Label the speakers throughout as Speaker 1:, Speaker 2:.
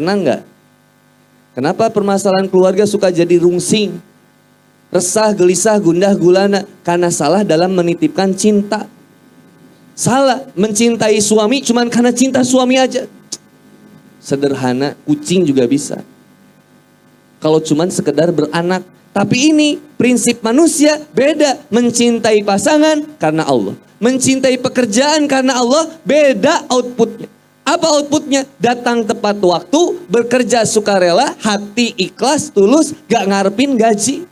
Speaker 1: Tenang nggak? Kenapa permasalahan keluarga suka jadi rungsing? Resah, gelisah, gundah, gulana. Karena salah dalam menitipkan cinta. Salah mencintai suami cuman karena cinta suami aja. Sederhana, kucing juga bisa. Kalau cuman sekedar beranak. Tapi ini prinsip manusia beda. Mencintai pasangan karena Allah. Mencintai pekerjaan karena Allah beda outputnya. Apa outputnya? Datang tepat waktu, bekerja sukarela, hati ikhlas, tulus, gak ngarepin gaji.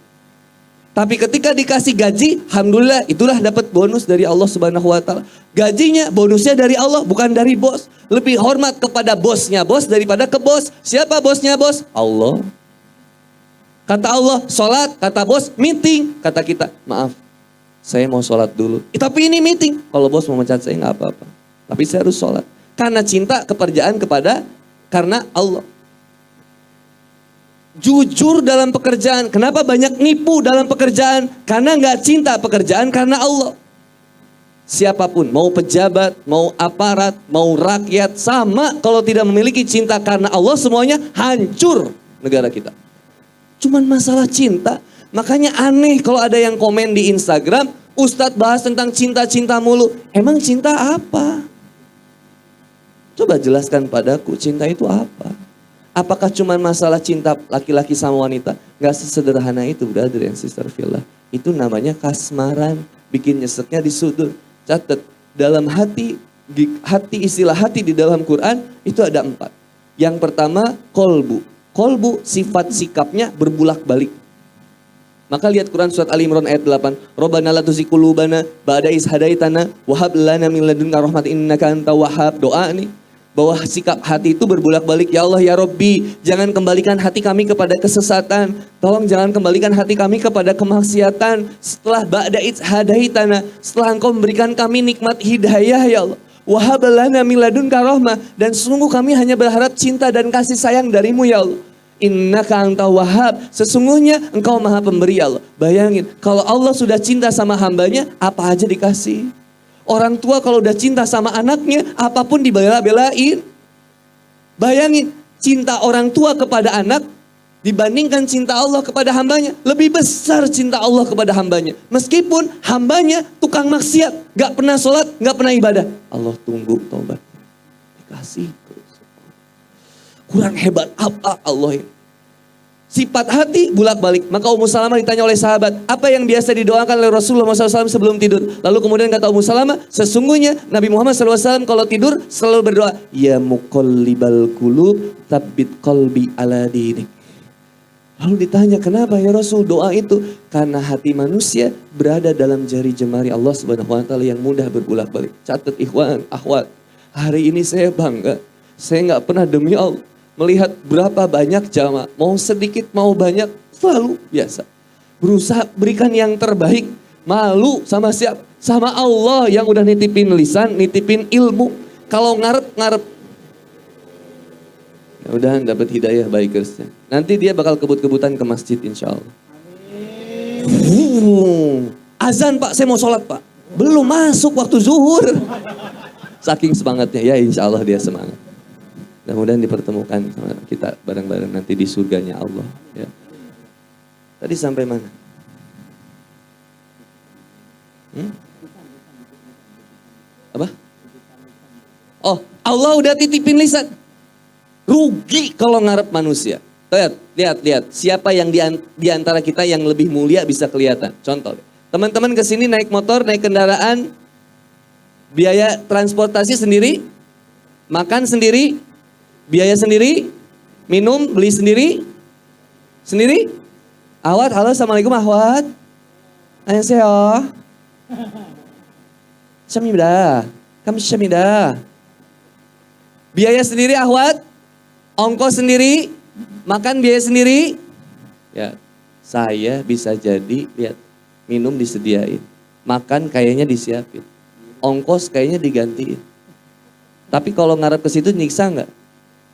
Speaker 1: Tapi ketika dikasih gaji, alhamdulillah itulah dapat bonus dari Allah Subhanahu wa taala. Gajinya, bonusnya dari Allah, bukan dari bos. Lebih hormat kepada bosnya bos daripada ke bos. Siapa bosnya bos? Allah. Kata Allah, sholat, kata bos, meeting. Kata kita, maaf, saya mau sholat dulu. Tapi ini meeting. Kalau bos mau mecat saya nggak apa-apa. Tapi saya harus sholat. Karena cinta keperjaan karena Allah. Jujur dalam pekerjaan. Kenapa banyak nipu dalam pekerjaan? Karena nggak cinta pekerjaan karena Allah. Siapapun, mau pejabat, mau aparat, mau rakyat, sama kalau tidak memiliki cinta karena Allah, semuanya hancur negara kita. Cuman masalah cinta. Makanya aneh kalau ada yang komen di Instagram, Ustadz bahas tentang cinta-cinta mulu. Emang cinta apa? Coba jelaskan padaku, cinta itu apa? Apakah cuma masalah cinta laki-laki sama wanita? Gak sesederhana itu, brother and sister fillah. Itu namanya kasmaran, bikin nyeseknya di sudut. Catat, dalam hati istilah hati di dalam Quran itu ada 4. Yang pertama, kolbu. Kolbu sifat sikapnya berbulak balik. Maka lihat Quran surat Ali Imran ayat 8. Rabbana la tuzigh qulubana ba'da idh hadaitana wa hab lana min ladunka rahmatan innaka antal wahhab. Doa nih. Bahwa sikap hati itu berbulak-balik. Ya Allah ya Rabbi, jangan kembalikan hati kami kepada kesesatan. Tolong jangan kembalikan hati kami kepada kemaksiatan. Setelah ba'da idh hadaitana, setelah Engkau memberikan kami nikmat hidayah ya Allah. Wahab lana min ladunka rahmah, dan sungguh kami hanya berharap cinta dan kasih sayang darimu ya Allah. Innaka antal wahhab, sesungguhnya Engkau maha pemberi ya Allah. Bayangin, kalau Allah sudah cinta sama hambanya, apa aja dikasih. Orang tua kalau udah cinta sama anaknya, apapun dibela-belain. Bayangin, cinta orang tua kepada anak dibandingkan cinta Allah kepada hambanya. Lebih besar cinta Allah kepada hambanya. Meskipun hambanya tukang maksiat, gak pernah sholat, gak pernah ibadah. Allah tunggu taubat. Dikasih terus. Kurang hebat apa Allah ini? Sifat hati bulak-balik. Maka Ummu Salamah ditanya oleh sahabat, apa yang biasa didoakan oleh Rasulullah SAW sebelum tidur? Lalu kemudian kata Ummu Salamah, sesungguhnya Nabi Muhammad SAW kalau tidur selalu berdoa, ya muqallibal qulub, tsabbit qalbi ala dinik. Lalu ditanya, kenapa ya Rasul doa itu? Karena hati manusia berada dalam jari jemari Allah Subhanahu wa taala yang mudah berbulak-balik. Catat ikhwan, akhwat. Hari ini saya bangga. Saya nggak pernah demi Allah melihat berapa banyak jamaah, mau sedikit mau banyak, selalu biasa. Berusaha berikan yang terbaik, malu sama siapa? Sama Allah yang udah nitipin lisan, nitipin ilmu. Kalau ngarep, ya udah dapat hidayah bikersnya. Nanti dia bakal kebut-kebutan ke masjid insya Allah. Azan Pak, saya mau sholat Pak. Belum masuk waktu zuhur. Saking semangatnya, ya insya Allah dia semangat. Mudah-mudahan dipertemukan sama kita bareng-bareng nanti di surganya Allah. Ya. Tadi sampai mana? Apa? Oh, Allah udah titipin lisan. Rugi kalau ngarep manusia. Lihat. Siapa yang di antara kita yang lebih mulia bisa kelihatan. Contoh, teman-teman kesini naik motor, naik kendaraan, biaya transportasi sendiri, makan sendiri, biaya sendiri, minum, beli sendiri. Ahwat, halo, assalamualaikum Ahwat. Annyeonghaseyo. Syamida, kami syamida. Biaya sendiri Ahwat, ongkos sendiri, makan biaya sendiri. Ya, saya bisa jadi, lihat, minum disediain, makan kayaknya disiapin, ongkos kayaknya digantiin. Tapi kalau ngarep ke situ nyiksa nggak?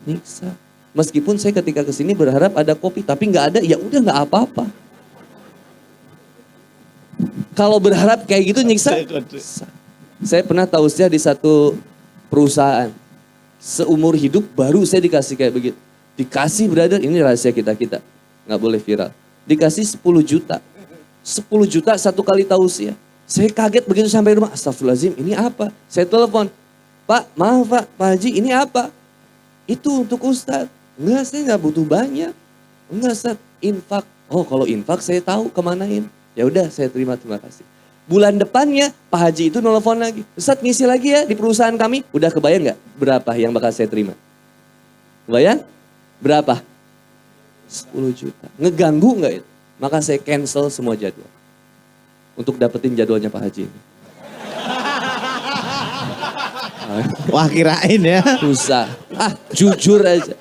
Speaker 1: Nyiksa. Meskipun saya ketika kesini berharap ada kopi, tapi nggak ada, ya udah nggak apa-apa. Kalau berharap kayak gitu nyiksa. Saya pernah tausiah di satu perusahaan. Seumur hidup baru saya dikasih kayak begitu. Dikasih brother, ini rahasia kita-kita. Nggak boleh viral. Dikasih 10 juta. 10 juta satu kali tausiah. Saya kaget begitu sampai rumah. Astagfirullahaladzim, ini apa? Saya telepon. Pak, maaf Pak Haji, ini apa? Itu untuk Ustadz. Enggak, saya nggak butuh banyak. Enggak Ustadz, infak. Oh kalau infak saya tahu kemanain. Ya udah saya terima kasih. Bulan depannya Pak Haji itu nelfon lagi. Ustadz ngisi lagi ya di perusahaan kami. Udah kebayang nggak berapa yang bakal saya terima? Kebayang? Berapa? 10 juta. Ngeganggu nggak itu? Maka saya cancel semua jadwal. Untuk dapetin jadwalnya Pak Haji ini.
Speaker 2: Wah kirain ya.
Speaker 1: Susah. Jujur aja.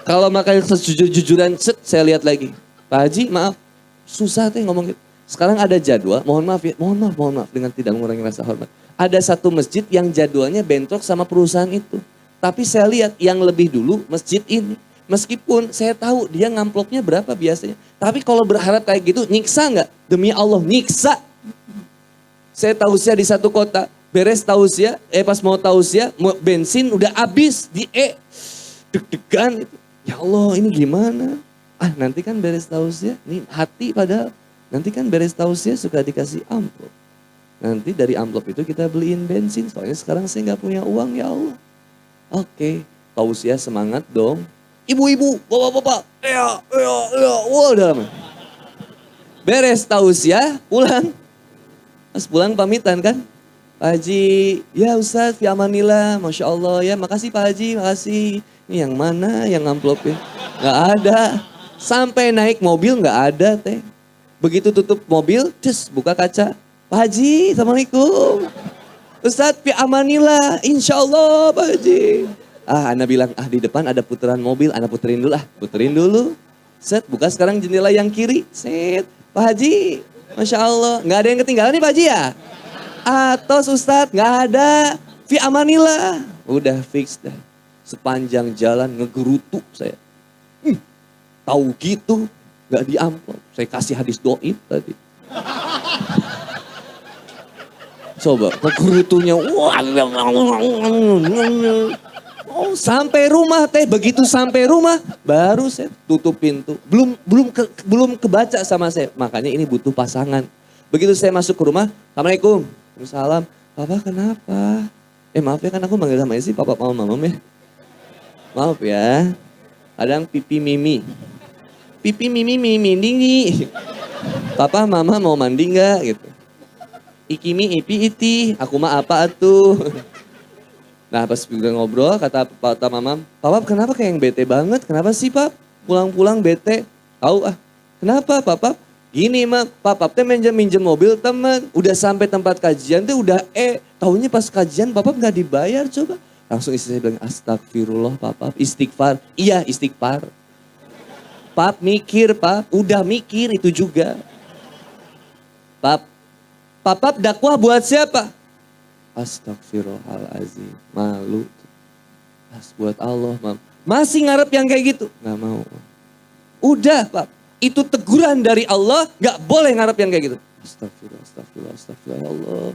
Speaker 1: Kalau makanya sejujur-jujuran saya lihat lagi. Pak Haji maaf. Susah teh ngomong gitu. Sekarang ada jadwal, mohon maaf ya, mohon maaf dengan tidak mengurangi rasa hormat. Ada satu masjid yang jadwalnya bentrok sama perusahaan itu. Tapi saya lihat yang lebih dulu masjid ini. Meskipun saya tahu dia ngamplopnya berapa biasanya. Tapi kalau berharap kayak gitu, nyiksa nggak? Demi Allah, nyiksa. Saya tausiah di satu kota, beres tausiah, pas mau tausiah, bensin udah habis di deg-degan itu. Ya Allah ini gimana? Nanti kan beres tausiah, nih hati padahal. Nanti kan beres tausiah suka dikasih amplop. Nanti dari amplop itu kita beliin bensin. Soalnya sekarang saya nggak punya uang ya Allah. Oke, tausiah semangat dong. Ibu-ibu, bapak-bapak, wah udah lama. Beres tausiah, pulang. Pas pulang pamitan kan. Pak Haji, ya Ustadz, fi amanillah, Masya Allah ya. Makasih Pak Haji, makasih. Ini yang mana yang amplopnya? Nggak ada. Sampai naik mobil nggak ada teh. Begitu tutup mobil, buka kaca. Pak Haji, Assalamualaikum. Ustadz, fi amanillah, insya Allah Pak Haji. Ana bilang, di depan ada putaran mobil, Ana puterin dulu puterin dulu. Set, buka sekarang jendela yang kiri. Set, Pak Haji, Masya Allah. Nggak ada yang ketinggalan nih Pak Haji ya? Tos Ustadz, nggak ada. Fi amanillah. Udah fix dah. Sepanjang jalan ngegerutu saya. Tahu gitu. Gak di amplop. Saya kasih hadis doib tadi. Coba, kegerutunya. Sampai rumah teh. Begitu sampai rumah, baru saya tutup pintu. Belum kebaca sama saya. Makanya ini butuh pasangan. Begitu saya masuk ke rumah, Assalamualaikum. Waalaikumsalam. Papa kenapa? Maaf ya kan aku manggil sama istri, papa mau mamam ya. Maaf ya. Kadang pipi mimi. Pipi mimi dingin. Papa mama mau mandi nggak gitu. Ikimi ipi iti, aku mah apa atuh. Nah pas udah ngobrol kata mama, papa kenapa kayak yang bete banget? Kenapa sih pap? Pulang-pulang bete. Tahu kenapa papa? Gini mah, papa teh minjem mobil teman. Udah sampai tempat kajian tuh udah taunya pas kajian papa nggak dibayar coba. Langsung istri saya bilang astagfirullah papa, istighfar. Iya istighfar. Pap mikir, Pap. Udah mikir itu juga. Pap dakwah buat siapa? Astagfirullahaladzim. Malu. Buat Allah, Mam. Masih ngarep yang kayak gitu? Nggak mau. Udah, Pap. Itu teguran dari Allah, nggak boleh ngarep yang kayak gitu. Astagfirullah, ya Allah.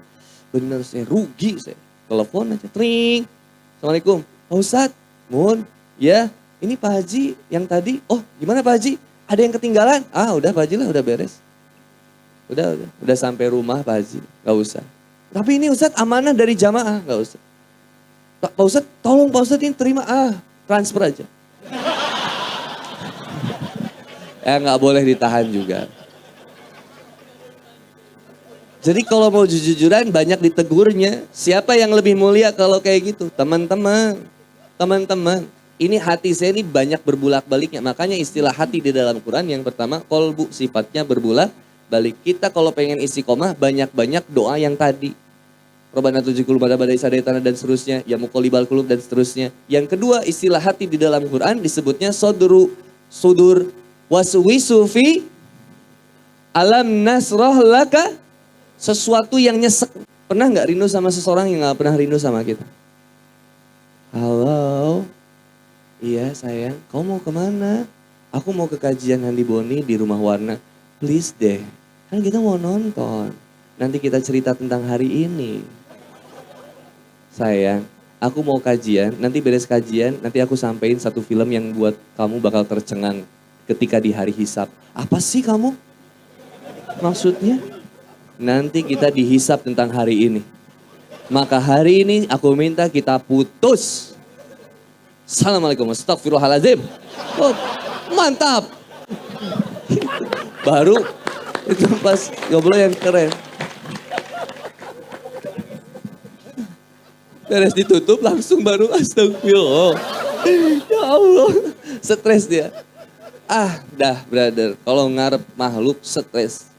Speaker 1: Bener saya rugi saya. Telepon aja, tring. Assalamualaikum. Pak Ustadz, mohon. Ya. Ini Pak Haji yang tadi, gimana Pak Haji? Ada yang ketinggalan? Udah Pak Haji lah, udah beres. Udah sampai rumah Pak Haji, gak usah. Tapi ini Ustadz amanah dari jamaah, gak usah. Pak Ustadz, tolong Pak Ustadz ini terima, transfer aja. Gak boleh ditahan juga. Jadi kalau mau jujur-jujuran banyak ditegurnya. Siapa yang lebih mulia kalau kayak gitu? Teman-teman. Ini hati saya ini banyak berbulak-baliknya. Makanya istilah hati di dalam Quran yang pertama kolbu, sifatnya berbulak-balik. Kita kalau pengen istiqomah banyak-banyak doa yang tadi. Rabbana tuzigh qulubana ba'da idh hadaytana dan seterusnya. Ya muqallibal qulub dan seterusnya. Yang kedua istilah hati di dalam Quran disebutnya sudur waswisu fi alam nasrah laka. Sesuatu yang nyesek. Pernah gak rindu sama seseorang yang gak pernah rindu sama kita? Halo. Iya sayang, kamu mau kemana? Aku mau ke kajian Handi Boni di Rumah Warna. Please deh, kan kita mau nonton. Nanti kita cerita tentang hari ini. Sayang, aku mau kajian, nanti beres kajian, nanti aku sampein satu film yang buat kamu bakal tercengang ketika di hari hisab. Apa sih kamu? Maksudnya? Nanti kita dihisab tentang hari ini. Maka hari ini aku minta kita putus. Assalamualaikum, astagfirullahaladzim. Oh, mantap. Baru itu pas ngobrol yang keren. Beres ditutup langsung baru astagfirullah. Ya Allah, stres dia. Dah brother, kalau ngarep makhluk stres.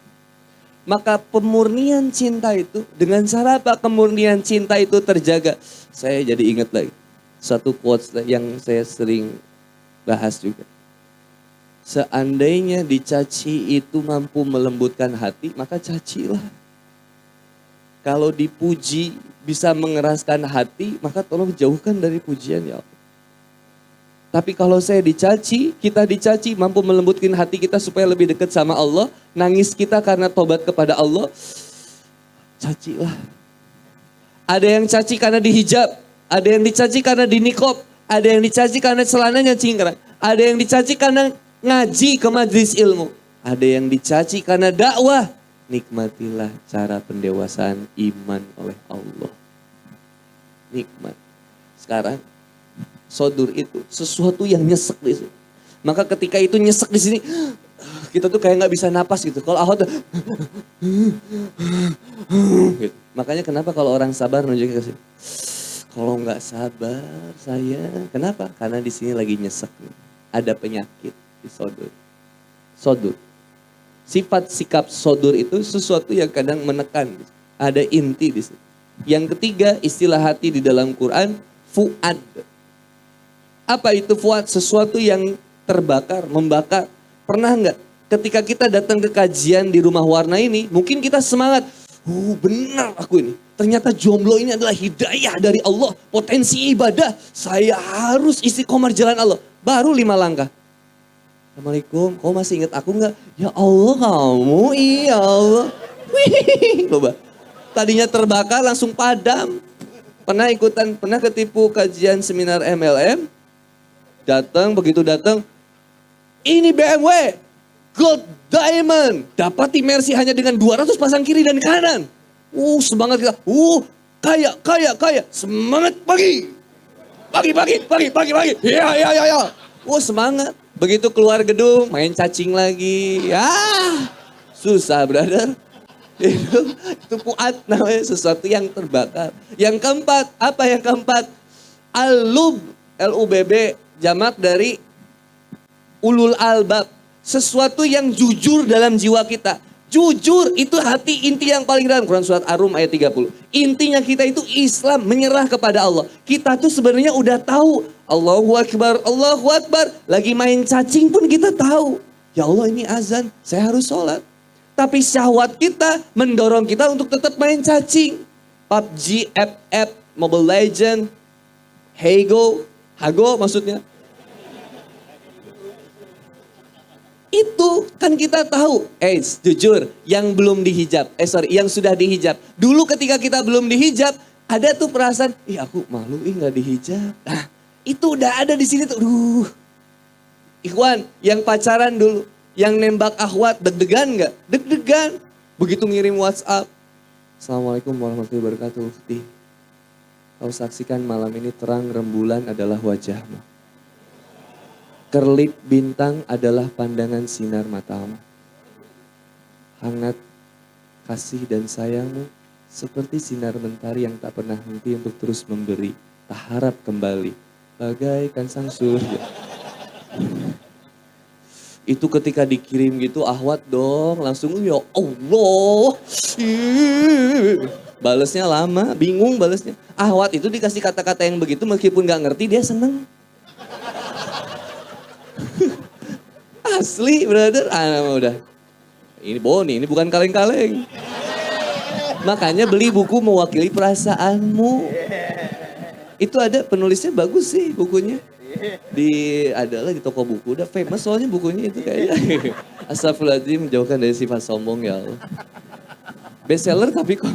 Speaker 1: Maka pemurnian cinta itu, dengan cara apa kemurnian cinta itu terjaga? Saya jadi ingat lagi. Satu quotes yang saya sering bahas juga. Seandainya dicaci itu mampu melembutkan hati, maka cacilah. Kalau dipuji bisa mengeraskan hati, maka tolong jauhkan dari pujian ya Allah. Tapi kalau saya dicaci, kita dicaci mampu melembutkan hati kita supaya lebih dekat sama Allah. Nangis kita karena tobat kepada Allah. Cacilah. Ada yang caci karena dihijab. Ada yang dicaci karena dinikob. Ada yang dicaci karena celananya cingkrang. Ada yang dicaci karena ngaji ke majelis ilmu. Ada yang dicaci karena dakwah. Nikmatilah cara pendewasaan iman oleh Allah. Nikmat. Sekarang sodur itu sesuatu yang nyesek di sini. Maka ketika itu nyesek di sini, kita tuh kayak nggak bisa napas gitu. Kalau ahwat, gitu. Makanya kenapa kalau orang sabar nunjukin ke sini? Kalau nggak sabar saya, kenapa? Karena di sini lagi nyesek. Ada penyakit di sodur. Sodur. Sifat sikap sodur itu sesuatu yang kadang menekan. Ada inti di sini. Yang ketiga, istilah hati di dalam Quran, fuad. Apa itu fuad? Sesuatu yang terbakar, membakar. Pernah nggak ketika kita datang ke kajian di rumah warna ini, mungkin kita semangat. Benar aku ini. Ternyata jomblo ini adalah hidayah dari Allah. Potensi ibadah. Saya harus istiqomah jalan Allah. Baru 5 langkah. Assalamualaikum, kau masih ingat aku nggak? Ya Allah kamu, iya Allah. Wih, coba. Tadinya terbakar langsung padam. Pernah ketipu kajian seminar MLM? Begitu datang, ini BMW, Gold Diamond, dapat imersi hanya dengan 200 pasang kiri dan kanan. Semangat kita, kaya, semangat pagi, ya. Semangat. Begitu keluar gedung, main cacing lagi, susah brother. Itu puat namanya, sesuatu yang terbakar. Yang keempat, apa yang keempat? Al-lub, L-U-B-B. Jamak dari ulul albab. Sesuatu yang jujur dalam jiwa kita. Jujur itu hati inti yang paling dalam. Quran surat Ar-Rum ayat 30. Intinya kita itu Islam, menyerah kepada Allah. Kita tuh sebenarnya udah tahu. Allahu Akbar, Allahu Akbar. Lagi main cacing pun kita tahu. Ya Allah ini azan, saya harus sholat. Tapi syahwat kita mendorong kita untuk tetap main cacing. PUBG, FF, Mobile Legend, Hago maksudnya. Itu kan kita tahu. Jujur, yang belum dihijab. Yang sudah dihijab. Dulu ketika kita belum dihijab, ada tuh perasaan, aku malu nggak dihijab. Nah, itu udah ada di sini tuh. Ikhwan, yang pacaran dulu, yang nembak akhwat, deg-degan nggak? Deg-degan. Begitu ngirim WhatsApp. Assalamualaikum warahmatullahi wabarakatuh. Kau saksikan malam ini terang rembulan adalah wajahmu. Kerlip bintang adalah pandangan sinar matamu. Hangat kasih dan sayangmu seperti sinar mentari yang tak pernah henti untuk terus memberi. Tak harap kembali, bagaikan sang surya. Itu ketika dikirim gitu, ahwat dong, langsung ya Allah. Balesnya lama, bingung balesnya. Ahwat itu dikasih kata-kata yang begitu meskipun gak ngerti dia seneng. Asli brother, udah. Ini Boni, ini bukan kaleng-kaleng. Makanya beli buku mewakili perasaanmu. Itu ada penulisnya bagus sih bukunya. Adalah di toko buku, udah famous soalnya bukunya itu kayaknya. Astagfirullahaladzim, menjauhkan dari sifat sombong ya Allah. Bestseller tapi kok.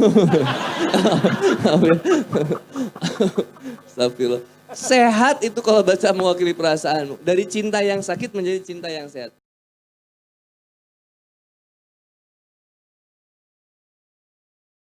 Speaker 1: Astagfirullah. Sehat itu kalau baca mewakili perasaanmu. Dari cinta yang sakit menjadi cinta yang sehat.